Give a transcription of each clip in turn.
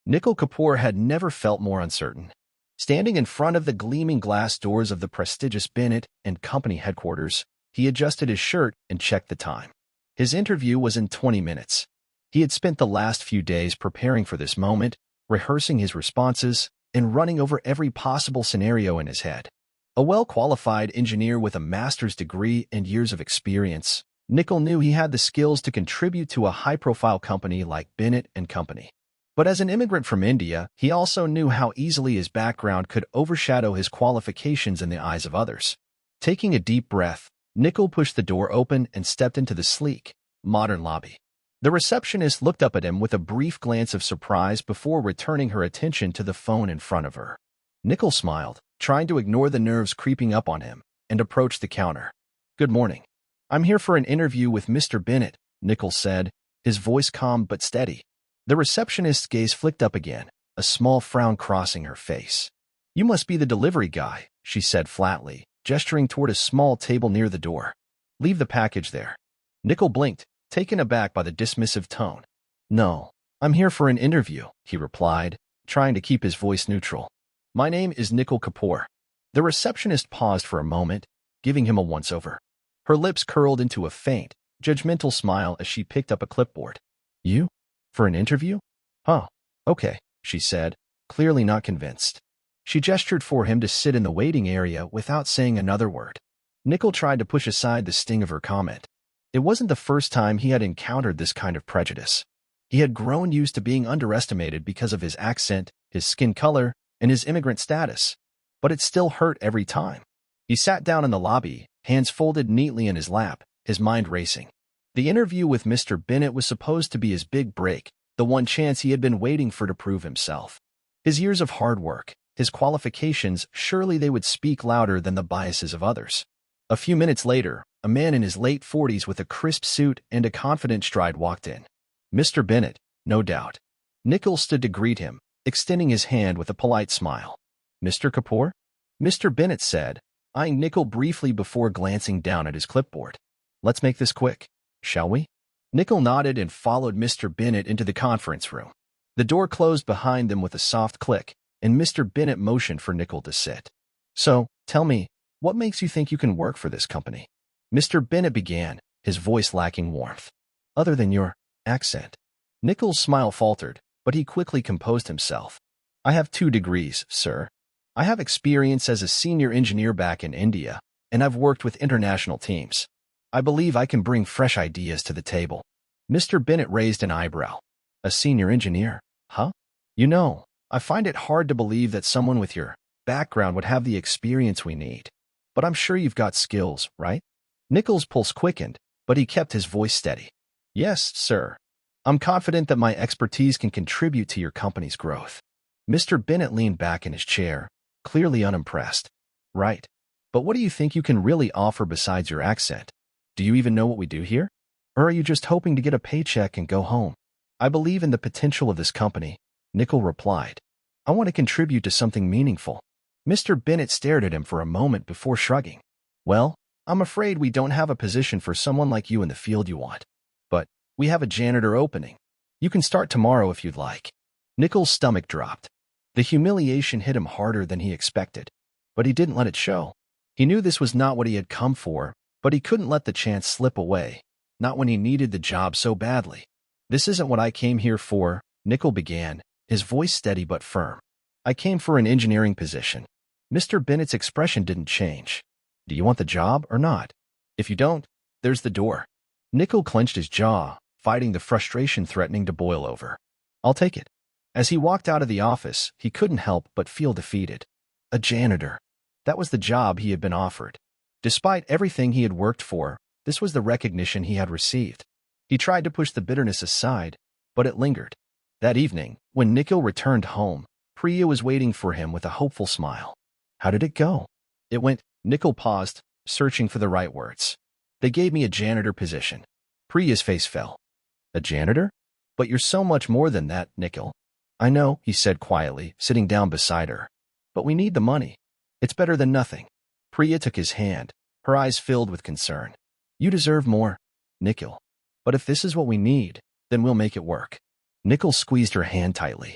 Nikhil Kapoor had never felt more uncertain. Standing in front of the gleaming glass doors of the prestigious Bennett and Company headquarters, he adjusted his shirt and checked the time. His interview was in 20 minutes. He had spent the last few days preparing for this moment, rehearsing his responses, and running over every possible scenario in his head. A well-qualified engineer with a master's degree and years of experience, Nikhil knew he had the skills to contribute to a high-profile company like Bennett and Company. But as an immigrant from India, he also knew how easily his background could overshadow his qualifications in the eyes of others. Taking a deep breath, Nikhil pushed the door open and stepped into the sleek, modern lobby. The receptionist looked up at him with a brief glance of surprise before returning her attention to the phone in front of her. Nikhil smiled, trying to ignore the nerves creeping up on him, and approached the counter. "Good morning. I'm here for an interview with Mr. Bennett," Nikhil said, his voice calm but steady. The receptionist's gaze flicked up again, a small frown crossing her face. "You must be the delivery guy," she said flatly, gesturing toward a small table near the door. "Leave the package there." Nikhil blinked, taken aback by the dismissive tone. "No, I'm here for an interview," he replied, trying to keep his voice neutral. "My name is Nikhil Kapoor." The receptionist paused for a moment, giving him a once-over. Her lips curled into a faint, judgmental smile as she picked up a clipboard. "You? For an interview? Oh, okay," she said, clearly not convinced. She gestured for him to sit in the waiting area without saying another word. Nikhil tried to push aside the sting of her comment. It wasn't the first time he had encountered this kind of prejudice. He had grown used to being underestimated because of his accent, his skin color, and his immigrant status. But it still hurt every time. He sat down in the lobby, hands folded neatly in his lap, his mind racing. The interview with Mr. Bennett was supposed to be his big break, the one chance he had been waiting for to prove himself. His years of hard work, his qualifications, surely they would speak louder than the biases of others. A few minutes later, a man in his late 40s with a crisp suit and a confident stride walked in. Mr. Bennett, no doubt. Nikhil stood to greet him, extending his hand with a polite smile. "Mr. Kapoor?" Mr. Bennett said, eyeing Nikhil briefly before glancing down at his clipboard. "Let's make this quick, shall we?" Nikhil nodded and followed Mr. Bennett into the conference room. The door closed behind them with a soft click, and Mr. Bennett motioned for Nikhil to sit. "So, tell me, what makes you think you can work for this company?" Mr. Bennett began, his voice lacking warmth. "Other than your accent." Nikhil's smile faltered, but he quickly composed himself. "I have 2 degrees, sir. I have experience as a senior engineer back in India, and I've worked with international teams. I believe I can bring fresh ideas to the table." Mr. Bennett raised an eyebrow. "A senior engineer, huh? You know, I find it hard to believe that someone with your background would have the experience we need. But I'm sure you've got skills, right?" Nikhil's pulse quickened, but he kept his voice steady. "Yes, sir. I'm confident that my expertise can contribute to your company's growth." Mr. Bennett leaned back in his chair, clearly unimpressed. "Right. But what do you think you can really offer besides your accent? Do you even know what we do here? Or are you just hoping to get a paycheck and go home?" "I believe in the potential of this company," Nikhil replied. "I want to contribute to something meaningful." Mr. Bennett stared at him for a moment before shrugging. "Well, I'm afraid we don't have a position for someone like you in the field you want. But we have a janitor opening. You can start tomorrow if you'd like." Nikhil's stomach dropped. The humiliation hit him harder than he expected. But he didn't let it show. He knew this was not what he had come for, but he couldn't let the chance slip away, not when he needed the job so badly. "This isn't what I came here for," Nikhil began, his voice steady but firm. "I came for an engineering position." Mr. Bennett's expression didn't change. "Do you want the job or not? If you don't, there's the door." Nikhil clenched his jaw, fighting the frustration threatening to boil over. "I'll take it." As he walked out of the office, he couldn't help but feel defeated. A janitor. That was the job he had been offered. Despite everything he had worked for, this was the recognition he had received. He tried to push the bitterness aside, but it lingered. That evening, when Nikhil returned home, Priya was waiting for him with a hopeful smile. "How did it go?" "It went." Nikhil paused, searching for the right words. "They gave me a janitor position." Priya's face fell. "A janitor? But you're so much more than that, Nikhil." "I know," he said quietly, sitting down beside her. "But we need the money. It's better than nothing." Priya took his hand, her eyes filled with concern. "You deserve more, Nikhil. But if this is what we need, then we'll make it work." Nikhil squeezed her hand tightly.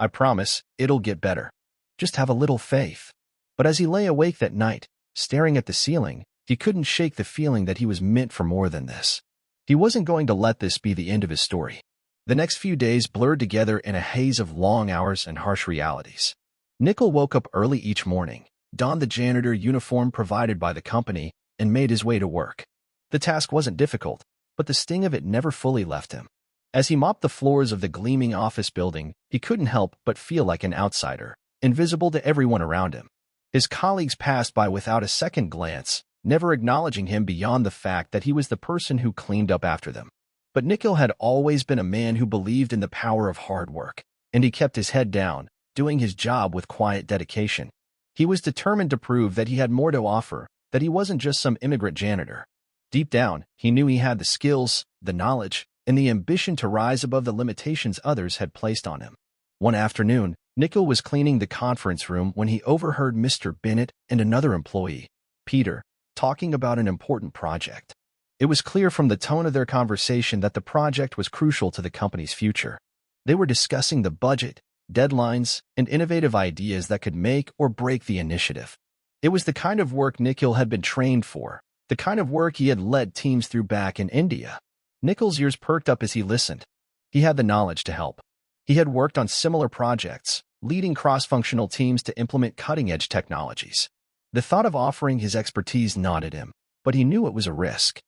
I promise, it'll get better. Just have a little faith. But as he lay awake that night, staring at the ceiling, he couldn't shake the feeling that he was meant for more than this. He wasn't going to let this be the end of his story. The next few days blurred together in a haze of long hours and harsh realities. Nikhil woke up early each morning, donned the janitor uniform provided by the company, and made his way to work. The task wasn't difficult, but the sting of it never fully left him. As he mopped the floors of the gleaming office building, he couldn't help but feel like an outsider, invisible to everyone around him. His colleagues passed by without a second glance, never acknowledging him beyond the fact that he was the person who cleaned up after them. But Nikhil had always been a man who believed in the power of hard work, and he kept his head down, doing his job with quiet dedication. He was determined to prove that he had more to offer, that he wasn't just some immigrant janitor. Deep down, he knew he had the skills, the knowledge, and the ambition to rise above the limitations others had placed on him. One afternoon, Nikhil was cleaning the conference room when he overheard Mr. Bennett and another employee, Peter, talking about an important project. It was clear from the tone of their conversation that the project was crucial to the company's future. They were discussing the budget, deadlines, and innovative ideas that could make or break the initiative. It was the kind of work Nikhil had been trained for, the kind of work he had led teams through back in India. Nikhil's ears perked up as he listened. He had the knowledge to help. He had worked on similar projects, leading cross-functional teams to implement cutting-edge technologies. The thought of offering his expertise gnawed him, but he knew it was a risk.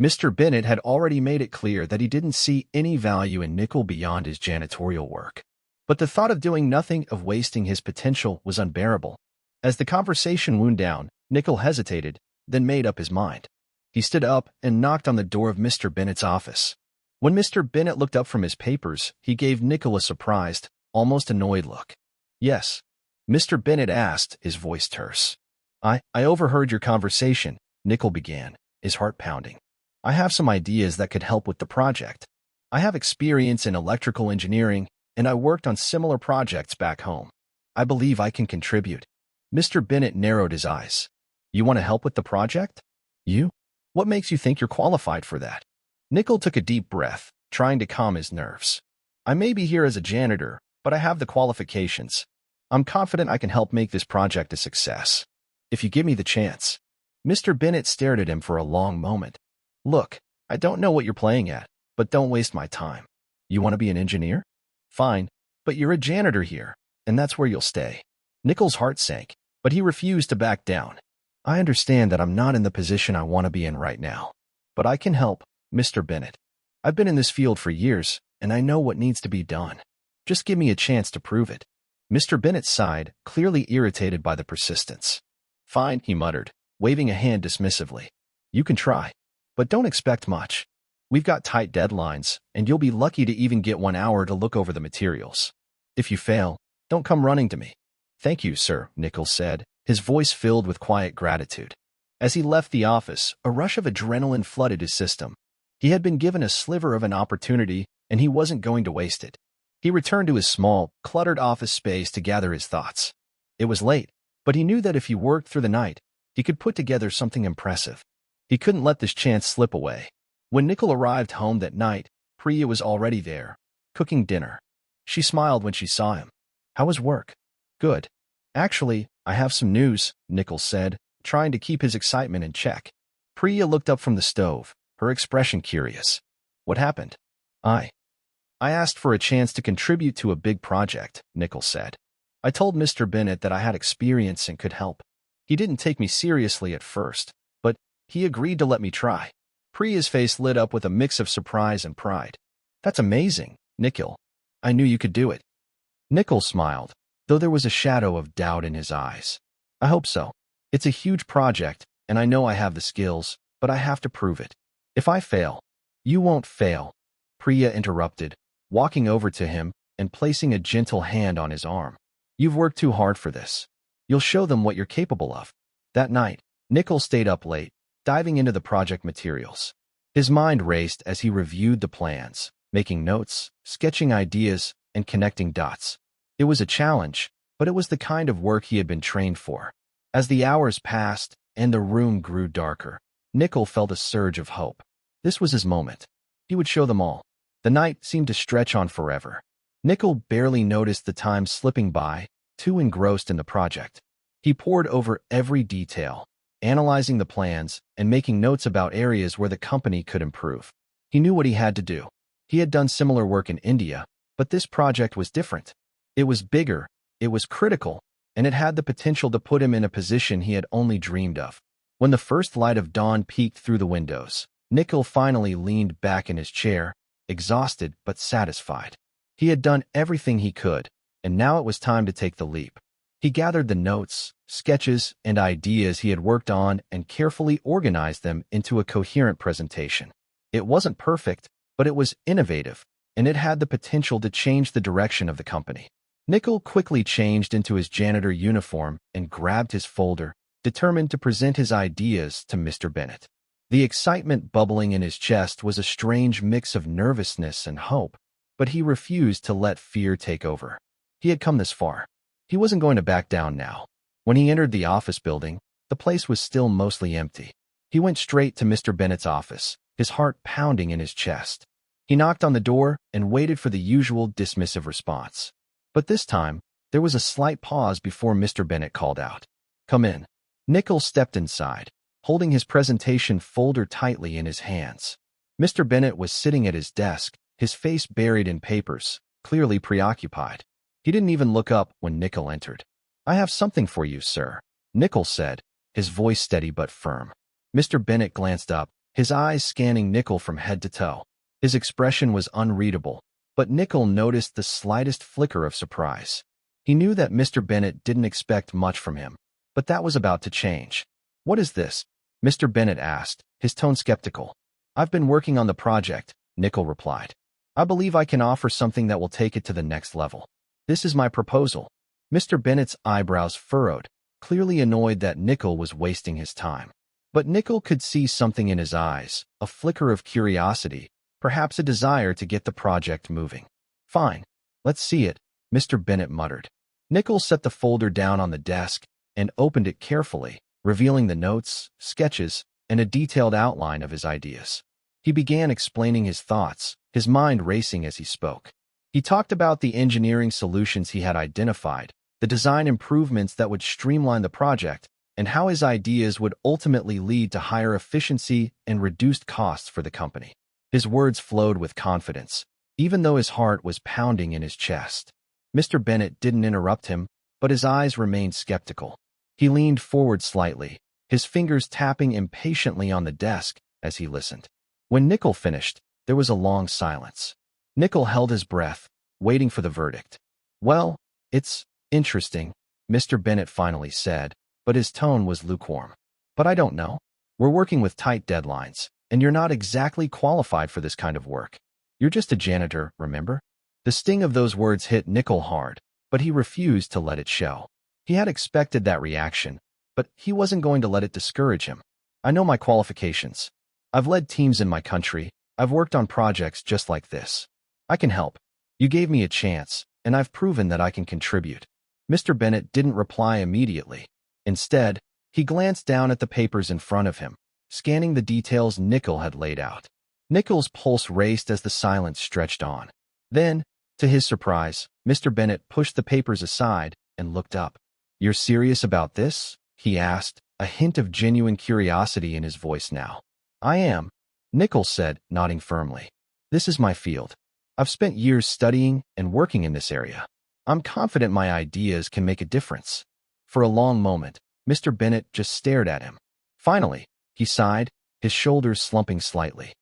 Mr. Bennett had already made it clear that he didn't see any value in Nikhil beyond his janitorial work. But the thought of doing nothing, of wasting his potential, was unbearable. As the conversation wound down, Nikhil hesitated, then made up his mind. He stood up and knocked on the door of Mr. Bennett's office. When Mr. Bennett looked up from his papers, he gave Nikhil a surprised, almost annoyed look. "Yes?" Mr. Bennett asked, his voice terse. I overheard your conversation," Nikhil began, his heart pounding. "I have some ideas that could help with the project. I have experience in electrical engineering, and I worked on similar projects back home. I believe I can contribute." Mr. Bennett narrowed his eyes. "You want to help with the project? You? What makes you think you're qualified for that?" Nikhil took a deep breath, trying to calm his nerves. "I may be here as a janitor, but I have the qualifications. I'm confident I can help make this project a success. If you give me the chance." Mr. Bennett stared at him for a long moment. "Look, I don't know what you're playing at, but don't waste my time. You want to be an engineer? Fine, but you're a janitor here, and that's where you'll stay." Nikhil's heart sank, but he refused to back down. "I understand that I'm not in the position I want to be in right now, but I can help, Mr. Bennett. I've been in this field for years, and I know what needs to be done. Just give me a chance to prove it." Mr. Bennett sighed, clearly irritated by the persistence. "Fine," he muttered, waving a hand dismissively. "You can try, but don't expect much. We've got tight deadlines, and you'll be lucky to even get 1 hour to look over the materials. If you fail, don't come running to me." "Thank you, sir," Nikhil said, his voice filled with quiet gratitude. As he left the office, a rush of adrenaline flooded his system. He had been given a sliver of an opportunity, and he wasn't going to waste it. He returned to his small, cluttered office space to gather his thoughts. It was late, but he knew that if he worked through the night, he could put together something impressive. He couldn't let this chance slip away. When Nikhil arrived home that night, Priya was already there, cooking dinner. She smiled when she saw him. "How was work?" "Good. Actually, I have some news," Nikhil said, trying to keep his excitement in check. Priya looked up from the stove, her expression curious. "What happened?" I asked for a chance to contribute to a big project," Nikhil said. "I told Mr. Bennett that I had experience and could help. He didn't take me seriously at first, but he agreed to let me try." Priya's face lit up with a mix of surprise and pride. "That's amazing, Nikhil. I knew you could do it." Nikhil smiled, though there was a shadow of doubt in his eyes. "I hope so. It's a huge project, and I know I have the skills, but I have to prove it. If I fail—" "You won't fail," Priya interrupted, walking over to him and placing a gentle hand on his arm. "You've worked too hard for this. You'll show them what you're capable of." That night, Nikhil stayed up late, diving into the project materials. His mind raced as he reviewed the plans, making notes, sketching ideas, and connecting dots. It was a challenge, but it was the kind of work he had been trained for. As the hours passed and the room grew darker, Nikhil felt a surge of hope. This was his moment. He would show them all. The night seemed to stretch on forever. Nikhil barely noticed the time slipping by, too engrossed in the project. He pored over every detail, analyzing the plans and making notes about areas where the company could improve. He knew what he had to do. He had done similar work in India, but this project was different. It was bigger, it was critical, and it had the potential to put him in a position he had only dreamed of. When the first light of dawn peeked through the windows, Nikhil finally leaned back in his chair, exhausted but satisfied. He had done everything he could, and now it was time to take the leap. He gathered the notes, sketches, and ideas he had worked on and carefully organized them into a coherent presentation. It wasn't perfect, but it was innovative, and it had the potential to change the direction of the company. Nikhil quickly changed into his janitor uniform and grabbed his folder, determined to present his ideas to Mr. Bennett. The excitement bubbling in his chest was a strange mix of nervousness and hope, but he refused to let fear take over. He had come this far. He wasn't going to back down now. When he entered the office building, the place was still mostly empty. He went straight to Mr. Bennett's office, his heart pounding in his chest. He knocked on the door and waited for the usual dismissive response. But this time, there was a slight pause before Mr. Bennett called out, "Come in." Nikhil stepped inside, holding his presentation folder tightly in his hands. Mr. Bennett was sitting at his desk, his face buried in papers, clearly preoccupied. He didn't even look up when Nikhil entered. "I have something for you, sir," Nikhil said, his voice steady but firm. Mr. Bennett glanced up, his eyes scanning Nikhil from head to toe. His expression was unreadable, but Nikhil noticed the slightest flicker of surprise. He knew that Mr. Bennett didn't expect much from him, but that was about to change. "What is this?" Mr. Bennett asked, his tone skeptical. "I've been working on the project," Nikhil replied. "I believe I can offer something that will take it to the next level. This is my proposal." Mr. Bennett's eyebrows furrowed, clearly annoyed that Nikhil was wasting his time. But Nikhil could see something in his eyes, a flicker of curiosity, perhaps a desire to get the project moving. "Fine, let's see it," Mr. Bennett muttered. Nikhil set the folder down on the desk and opened it carefully, revealing the notes, sketches, and a detailed outline of his ideas. He began explaining his thoughts, his mind racing as he spoke. He talked about the engineering solutions he had identified, the design improvements that would streamline the project, and how his ideas would ultimately lead to higher efficiency and reduced costs for the company. His words flowed with confidence, even though his heart was pounding in his chest. Mr. Bennett didn't interrupt him, but his eyes remained skeptical. He leaned forward slightly, his fingers tapping impatiently on the desk as he listened. When Nikhil finished, there was a long silence. Nikhil held his breath, waiting for the verdict. "Well, it's interesting," Mr. Bennett finally said, but his tone was lukewarm. "But I don't know. We're working with tight deadlines, and you're not exactly qualified for this kind of work. You're just a janitor, remember?" The sting of those words hit Nikhil hard, but he refused to let it show. He had expected that reaction, but he wasn't going to let it discourage him. "I know my qualifications. I've led teams in my country. I've worked on projects just like this. I can help. You gave me a chance, and I've proven that I can contribute." Mr. Bennett didn't reply immediately. Instead, he glanced down at the papers in front of him, scanning the details Nikhil had laid out. Nikhil's pulse raced as the silence stretched on. Then, to his surprise, Mr. Bennett pushed the papers aside and looked up. "You're serious about this?" he asked, a hint of genuine curiosity in his voice now. "I am," Nikhil said, nodding firmly. "This is my field. I've spent years studying and working in this area. I'm confident my ideas can make a difference." For a long moment, Mr. Bennett just stared at him. Finally, he sighed, his shoulders slumping slightly.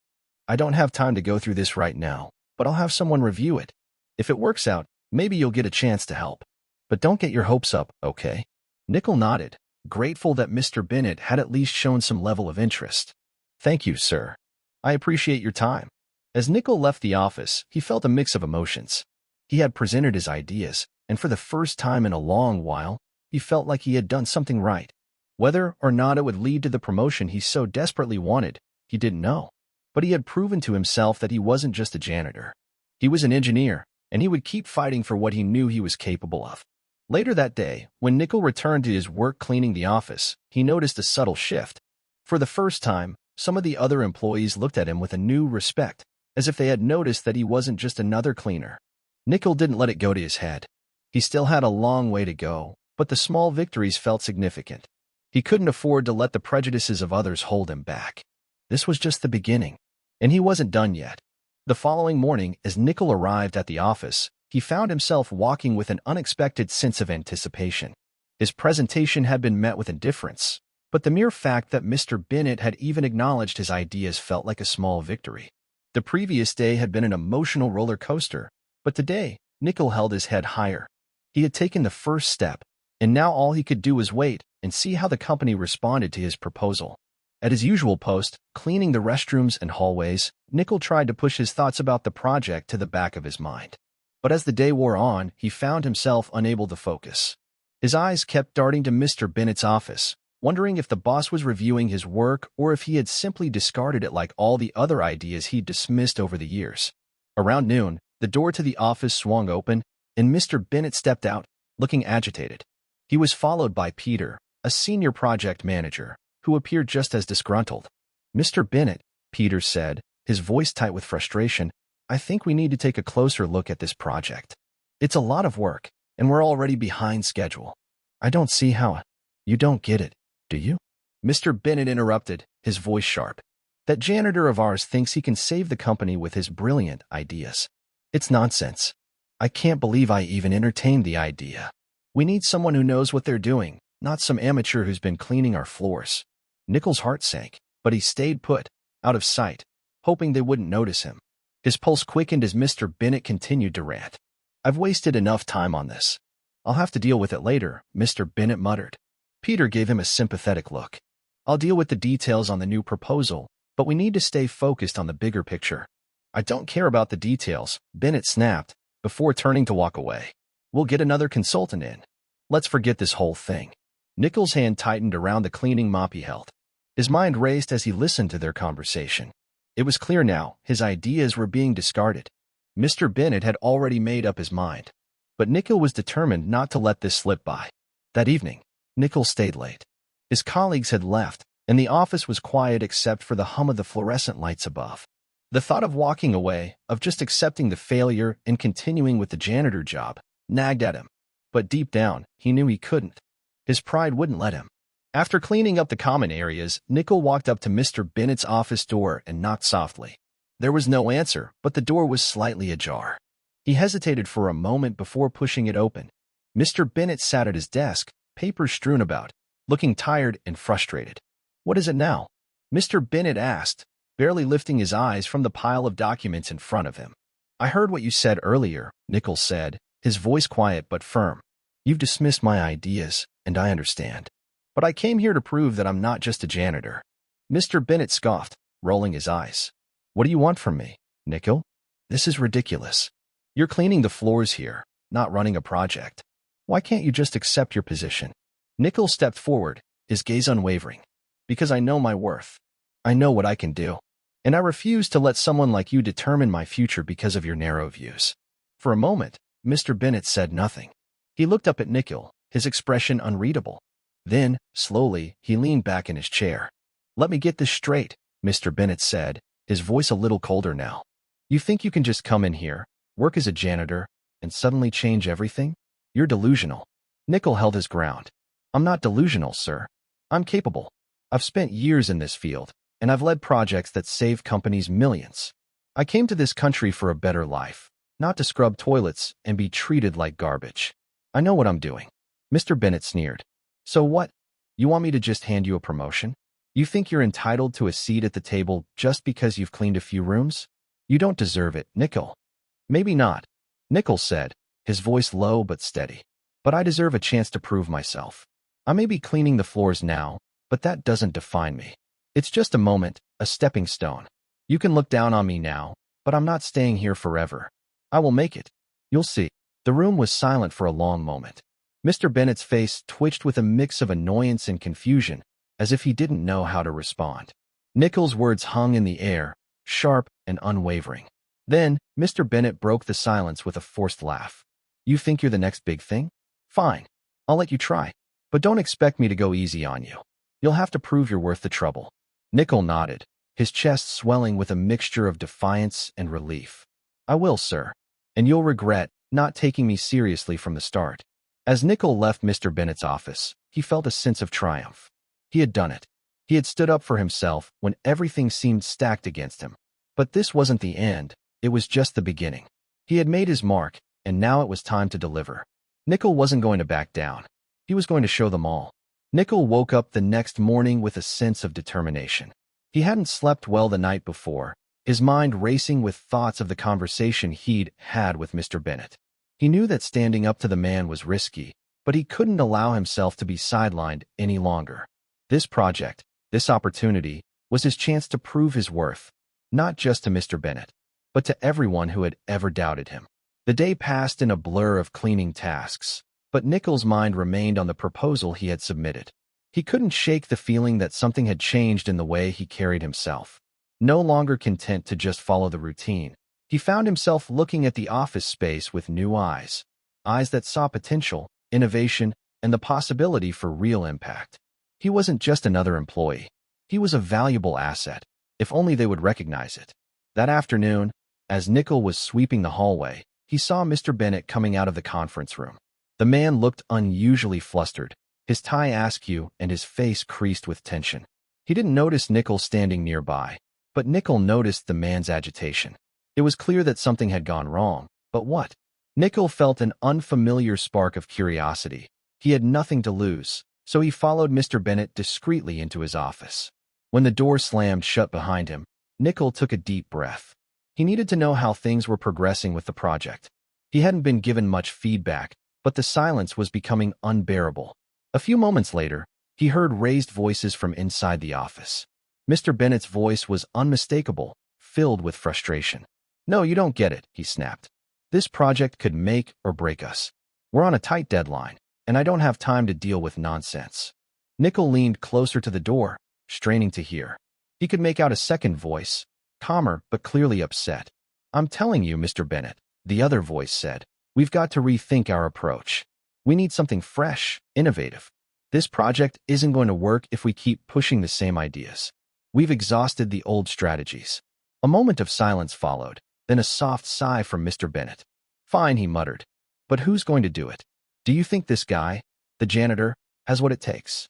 "I don't have time to go through this right now, but I'll have someone review it. If it works out, maybe you'll get a chance to help. But don't get your hopes up, okay?" Nikhil nodded, grateful that Mr. Bennett had at least shown some level of interest. "Thank you, sir. I appreciate your time." As Nikhil left the office, he felt a mix of emotions. He had presented his ideas, and for the first time in a long while, he felt like he had done something right. Whether or not it would lead to the promotion he so desperately wanted, he didn't know. But he had proven to himself that he wasn't just a janitor. He was an engineer, and he would keep fighting for what he knew he was capable of. Later that day, when Nikhil returned to his work cleaning the office, he noticed a subtle shift. For the first time, some of the other employees looked at him with a new respect, as if they had noticed that he wasn't just another cleaner. Nikhil didn't let it go to his head. He still had a long way to go, but the small victories felt significant. He couldn't afford to let the prejudices of others hold him back. This was just the beginning, and he wasn't done yet. The following morning, as Nikhil arrived at the office, he found himself walking with an unexpected sense of anticipation. His presentation had been met with indifference, but the mere fact that Mr. Bennett had even acknowledged his ideas felt like a small victory. The previous day had been an emotional roller coaster, but today, Nikhil held his head higher. He had taken the first step, and now all he could do was wait and see how the company responded to his proposal. At his usual post, cleaning the restrooms and hallways, Nikhil tried to push his thoughts about the project to the back of his mind. But as the day wore on, he found himself unable to focus. His eyes kept darting to Mr. Bennett's office, wondering if the boss was reviewing his work or if he had simply discarded it like all the other ideas he'd dismissed over the years. Around noon, the door to the office swung open, and Mr. Bennett stepped out, looking agitated. He was followed by Peter, a senior project manager, who appeared just as disgruntled. "Mr. Bennett," Peter said, his voice tight with frustration, "I think we need to take a closer look at this project. It's a lot of work, and we're already behind schedule. I don't see how." "You don't get it, do you?" Mr. Bennett interrupted, his voice sharp. "That janitor of ours thinks he can save the company with his brilliant ideas. It's nonsense. I can't believe I even entertained the idea. We need someone who knows what they're doing, not some amateur who's been cleaning our floors." Nikhil's heart sank, but he stayed put, out of sight, hoping they wouldn't notice him. His pulse quickened as Mr. Bennett continued to rant. "I've wasted enough time on this. I'll have to deal with it later," Mr. Bennett muttered. Peter gave him a sympathetic look. "I'll deal with the details on the new proposal, but we need to stay focused on the bigger picture." "I don't care about the details," Bennett snapped, before turning to walk away. "We'll get another consultant in. Let's forget this whole thing." Nikhil's hand tightened around the cleaning mop he held. His mind raced as he listened to their conversation. It was clear now, his ideas were being discarded. Mr. Bennett had already made up his mind. But Nikhil was determined not to let this slip by. That evening, Nikhil stayed late. His colleagues had left, and the office was quiet except for the hum of the fluorescent lights above. The thought of walking away, of just accepting the failure and continuing with the janitor job, nagged at him. But deep down, he knew he couldn't. His pride wouldn't let him. After cleaning up the common areas, Nikhil walked up to Mr. Bennett's office door and knocked softly. There was no answer, but the door was slightly ajar. He hesitated for a moment before pushing it open. Mr. Bennett sat at his desk, papers strewn about, looking tired and frustrated. "What is it now?" Mr. Bennett asked, barely lifting his eyes from the pile of documents in front of him. "I heard what you said earlier," Nikhil said, his voice quiet but firm. "You've dismissed my ideas, and I understand. But I came here to prove that I'm not just a janitor." Mr. Bennett scoffed, rolling his eyes. "What do you want from me, Nikhil? This is ridiculous. You're cleaning the floors here, not running a project. Why can't you just accept your position?" Nikhil stepped forward, his gaze unwavering. "Because I know my worth. I know what I can do. And I refuse to let someone like you determine my future because of your narrow views." For a moment, Mr. Bennett said nothing. He looked up at Nikhil, his expression unreadable. Then, slowly, he leaned back in his chair. "Let me get this straight," Mr. Bennett said, his voice a little colder now. "You think you can just come in here, work as a janitor, and suddenly change everything? You're delusional." Nikhil held his ground. "I'm not delusional, sir. I'm capable. I've spent years in this field, and I've led projects that save companies millions. I came to this country for a better life, not to scrub toilets and be treated like garbage. I know what I'm doing." Mr. Bennett sneered. "So what? You want me to just hand you a promotion? You think you're entitled to a seat at the table just because you've cleaned a few rooms? You don't deserve it, Nikhil." "Maybe not," Nikhil said, his voice low but steady. "But I deserve a chance to prove myself. I may be cleaning the floors now, but that doesn't define me. It's just a moment, a stepping stone. You can look down on me now, but I'm not staying here forever. I will make it. You'll see." The room was silent for a long moment. Mr. Bennett's face twitched with a mix of annoyance and confusion, as if he didn't know how to respond. Nikhil's words hung in the air, sharp and unwavering. Then, Mr. Bennett broke the silence with a forced laugh. "You think you're the next big thing? Fine. I'll let you try. But don't expect me to go easy on you. You'll have to prove you're worth the trouble." Nikhil nodded, his chest swelling with a mixture of defiance and relief. "I will, sir. and you'll regret not taking me seriously from the start." As Nikhil left Mr. Bennett's office, he felt a sense of triumph. He had done it. He had stood up for himself when everything seemed stacked against him. But this wasn't the end, it was just the beginning. He had made his mark, and now it was time to deliver. Nikhil wasn't going to back down. He was going to show them all. Nikhil woke up the next morning with a sense of determination. He hadn't slept well the night before, his mind racing with thoughts of the conversation he'd had with Mr. Bennett. He knew that standing up to the man was risky, but he couldn't allow himself to be sidelined any longer. This project, this opportunity, was his chance to prove his worth, not just to Mr. Bennett, but to everyone who had ever doubted him. The day passed in a blur of cleaning tasks, but Nikhil's mind remained on the proposal he had submitted. He couldn't shake the feeling that something had changed in the way he carried himself. No longer content to just follow the routine, he found himself looking at the office space with new eyes that saw potential, innovation, and the possibility for real impact. He wasn't just another employee. He was a valuable asset, if only they would recognize it. That afternoon, as Nikhil was sweeping the hallway, he saw Mr. Bennett coming out of the conference room. The man looked unusually flustered, his tie askew and his face creased with tension. He didn't notice Nikhil standing nearby, but Nikhil noticed the man's agitation. It was clear that something had gone wrong, but what? Nikhil felt an unfamiliar spark of curiosity. He had nothing to lose, so he followed Mr. Bennett discreetly into his office. When the door slammed shut behind him, Nikhil took a deep breath. He needed to know how things were progressing with the project. He hadn't been given much feedback, but the silence was becoming unbearable. A few moments later, he heard raised voices from inside the office. Mr. Bennett's voice was unmistakable, filled with frustration. "No, you don't get it," he snapped. "This project could make or break us. We're on a tight deadline, and I don't have time to deal with nonsense." Nikhil leaned closer to the door, straining to hear. He could make out a second voice, calmer but clearly upset. "I'm telling you, Mr. Bennett," the other voice said, "we've got to rethink our approach. We need something fresh, innovative. This project isn't going to work if we keep pushing the same ideas. We've exhausted the old strategies." A moment of silence followed, then a soft sigh from Mr. Bennett. "Fine," he muttered. "But who's going to do it? Do you think this guy, the janitor, has what it takes?"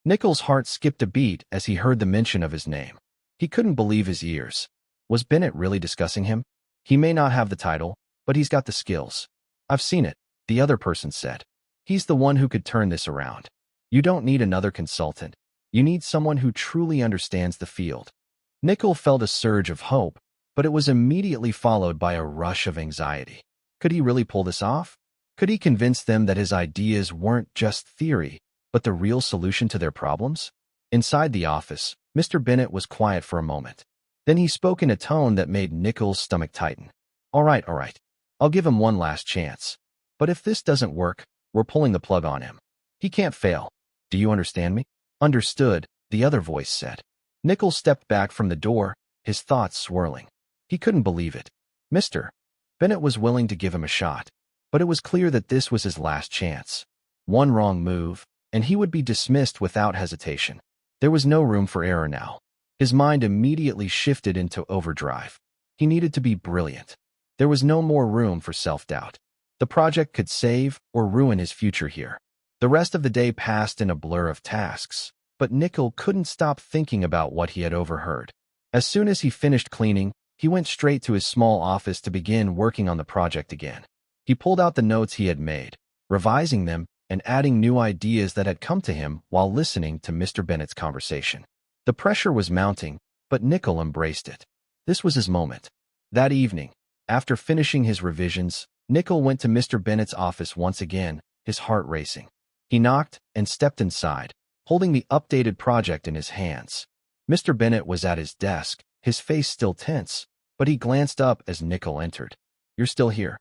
Nikhil's heart skipped a beat as he heard the mention of his name. He couldn't believe his ears. Was Bennett really discussing him? "He may not have the title, but he's got the skills." "I've seen it," the other person said. "He's the one who could turn this around. You don't need another consultant. You need someone who truly understands the field." Nikhil felt a surge of hope, but it was immediately followed by a rush of anxiety. Could he really pull this off? Could he convince them that his ideas weren't just theory, but the real solution to their problems? Inside the office, Mr. Bennett was quiet for a moment. Then he spoke in a tone that made Nikhil's stomach tighten. All right. I'll give him one last chance. But if this doesn't work, we're pulling the plug on him. He can't fail. Do you understand me?" "Understood," the other voice said. Nikhil stepped back from the door, his thoughts swirling. He couldn't believe it. Mr. Bennett was willing to give him a shot, but it was clear that this was his last chance. One wrong move, and he would be dismissed without hesitation. There was no room for error now. His mind immediately shifted into overdrive. He needed to be brilliant. There was no more room for self-doubt. The project could save or ruin his future here. The rest of the day passed in a blur of tasks, but Nikhil couldn't stop thinking about what he had overheard. As soon as he finished cleaning, he went straight to his small office to begin working on the project again. He pulled out the notes he had made, revising them and adding new ideas that had come to him while listening to Mr. Bennett's conversation. The pressure was mounting, but Nikhil embraced it. This was his moment. That evening, after finishing his revisions, Nikhil went to Mr. Bennett's office once again, his heart racing. He knocked and stepped inside, holding the updated project in his hands. Mr. Bennett was at his desk, his face still tense, but he glanced up as Nikhil entered. "You're still here?"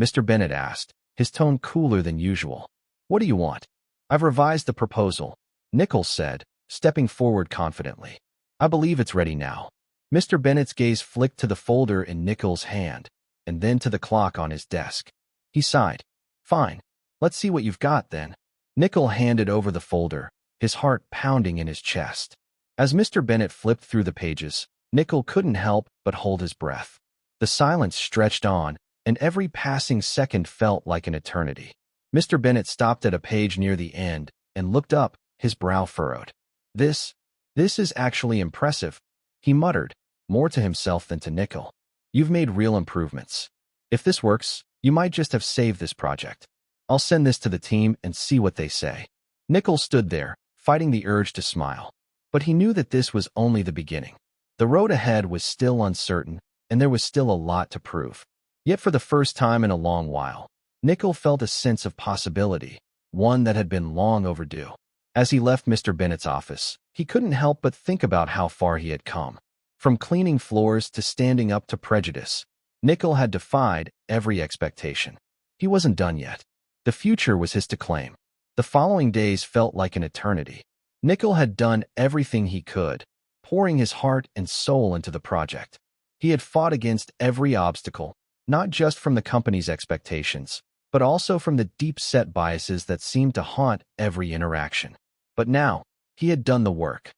Mr. Bennett asked, his tone cooler than usual. "What do you want?" "I've revised the proposal," Nikhil said, stepping forward confidently. "I believe it's ready now." Mr. Bennett's gaze flicked to the folder in Nikhil's hand, and then to the clock on his desk. He sighed. "Fine. Let's see what you've got, then." Nikhil handed over the folder, his heart pounding in his chest. As Mr. Bennett flipped through the pages, Nikhil couldn't help but hold his breath. The silence stretched on, and every passing second felt like an eternity. Mr. Bennett stopped at a page near the end and looked up, his brow furrowed. This is actually impressive, he muttered, more to himself than to Nikhil. You've made real improvements. If this works, you might just have saved this project. I'll send this to the team and see what they say. Nikhil stood there, fighting the urge to smile. But he knew that this was only the beginning. The road ahead was still uncertain, and there was still a lot to prove. Yet for the first time in a long while, Nikhil felt a sense of possibility, one that had been long overdue. As he left Mr. Bennett's office, he couldn't help but think about how far he had come. From cleaning floors to standing up to prejudice, Nikhil had defied every expectation. He wasn't done yet. The future was his to claim. The following days felt like an eternity. Nikhil had done everything he could, pouring his heart and soul into the project. He had fought against every obstacle, not just from the company's expectations, but also from the deep-set biases that seemed to haunt every interaction. But now, he had done the work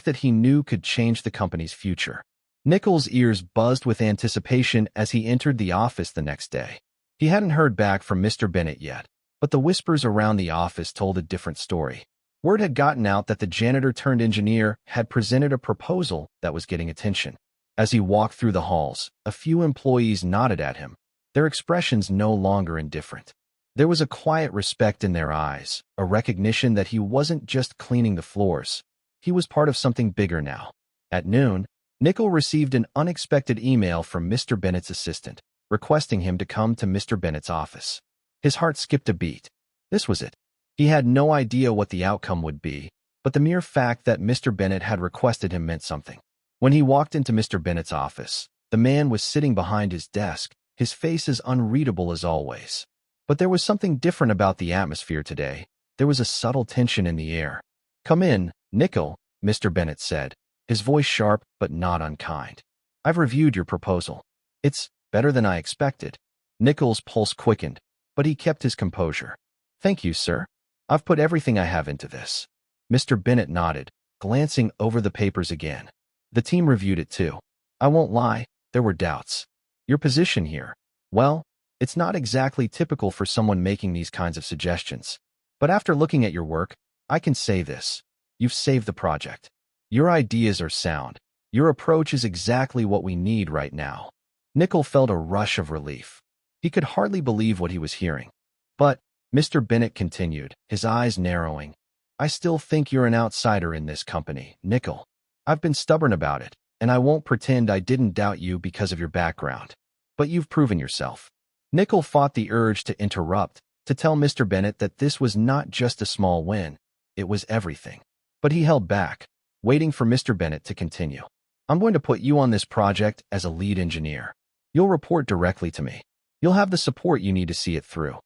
that he knew could change the company's future. Nikhil's ears buzzed with anticipation as he entered the office the next day. He hadn't heard back from Mr. Bennett yet, but the whispers around the office told a different story. Word had gotten out that the janitor-turned-engineer had presented a proposal that was getting attention. As he walked through the halls, a few employees nodded at him, their expressions no longer indifferent. There was a quiet respect in their eyes, a recognition that he wasn't just cleaning the floors. He was part of something bigger now. At noon, Nikhil received an unexpected email from Mr. Bennett's assistant, requesting him to come to Mr. Bennett's office. His heart skipped a beat. This was it. He had no idea what the outcome would be, but the mere fact that Mr. Bennett had requested him meant something. When he walked into Mr. Bennett's office, the man was sitting behind his desk, his face as unreadable as always. But there was something different about the atmosphere today. There was a subtle tension in the air. "Come in, Nikhil," Mr. Bennett said, his voice sharp but not unkind. "I've reviewed your proposal. It's better than I expected." Nikhil's pulse quickened, but he kept his composure. "Thank you, sir. I've put everything I have into this." Mr. Bennett nodded, glancing over the papers again. "The team reviewed it too. I won't lie, there were doubts. Your position here, well, it's not exactly typical for someone making these kinds of suggestions. But after looking at your work, I can say this. You've saved the project. Your ideas are sound. Your approach is exactly what we need right now." Nikhil felt a rush of relief. He could hardly believe what he was hearing. "But," Mr. Bennett continued, his eyes narrowing, "I still think you're an outsider in this company, Nikhil. I've been stubborn about it, and I won't pretend I didn't doubt you because of your background. But you've proven yourself." Nikhil fought the urge to interrupt, to tell Mr. Bennett that this was not just a small win, it was everything. But he held back, waiting for Mr. Bennett to continue. "I'm going to put you on this project as a lead engineer. You'll report directly to me. You'll have the support you need to see it through."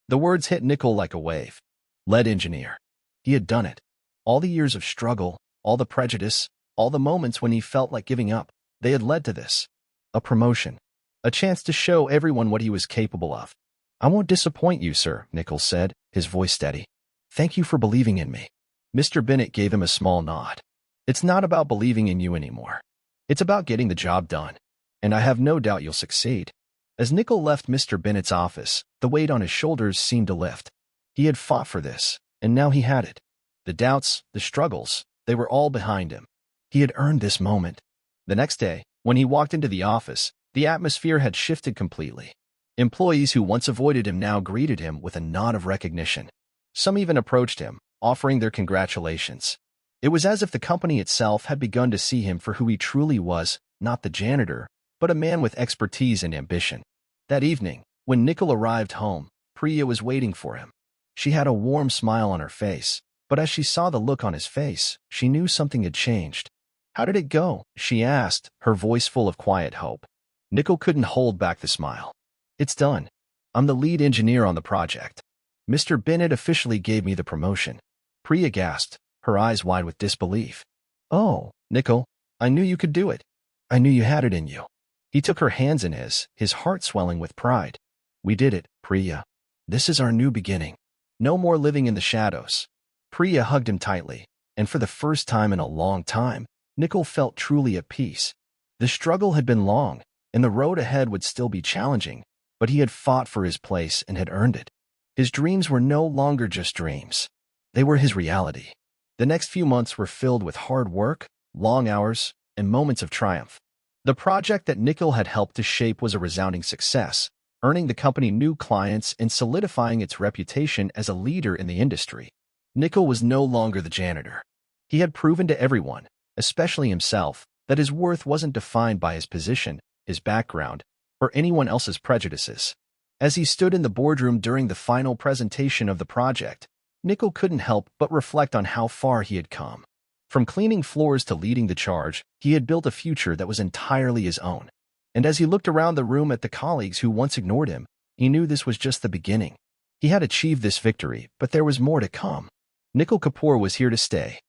The words hit Nikhil like a wave. Lead engineer. He had done it. All the years of struggle, all the prejudice, all the moments when he felt like giving up, they had led to this. A promotion. A chance to show everyone what he was capable of. "I won't disappoint you, sir," Nikhil said, his voice steady. "Thank you for believing in me." Mr. Bennett gave him a small nod. "It's not about believing in you anymore. It's about getting the job done. And I have no doubt you'll succeed." As Nikhil left Mr. Bennett's office, the weight on his shoulders seemed to lift. He had fought for this, and now he had it. The doubts, the struggles, they were all behind him. He had earned this moment. The next day, when he walked into the office, the atmosphere had shifted completely. Employees who once avoided him now greeted him with a nod of recognition. Some even approached him, offering their congratulations. It was as if the company itself had begun to see him for who he truly was, not the janitor, but a man with expertise and ambition. That evening, when Nikhil arrived home, Priya was waiting for him. She had a warm smile on her face, but as she saw the look on his face, she knew something had changed. "How did it go?" she asked, her voice full of quiet hope. Nikhil couldn't hold back the smile. "It's done. I'm the lead engineer on the project. Mr. Bennett officially gave me the promotion." Priya gasped, her eyes wide with disbelief. "Oh, Nikhil, I knew you could do it. I knew you had it in you." He took her hands in his heart swelling with pride. "We did it, Priya. This is our new beginning. No more living in the shadows." Priya hugged him tightly, and for the first time in a long time, Nikhil felt truly at peace. The struggle had been long, and the road ahead would still be challenging, but he had fought for his place and had earned it. His dreams were no longer just dreams. They were his reality. The next few months were filled with hard work, long hours, and moments of triumph. The project that Nikhil had helped to shape was a resounding success, earning the company new clients and solidifying its reputation as a leader in the industry. Nikhil was no longer the janitor. He had proven to everyone, especially himself, that his worth wasn't defined by his position, his background, or anyone else's prejudices. As he stood in the boardroom during the final presentation of the project, Nikhil couldn't help but reflect on how far he had come. From cleaning floors to leading the charge, he had built a future that was entirely his own. And as he looked around the room at the colleagues who once ignored him, he knew this was just the beginning. He had achieved this victory, but there was more to come. Nikhil Kapoor was here to stay.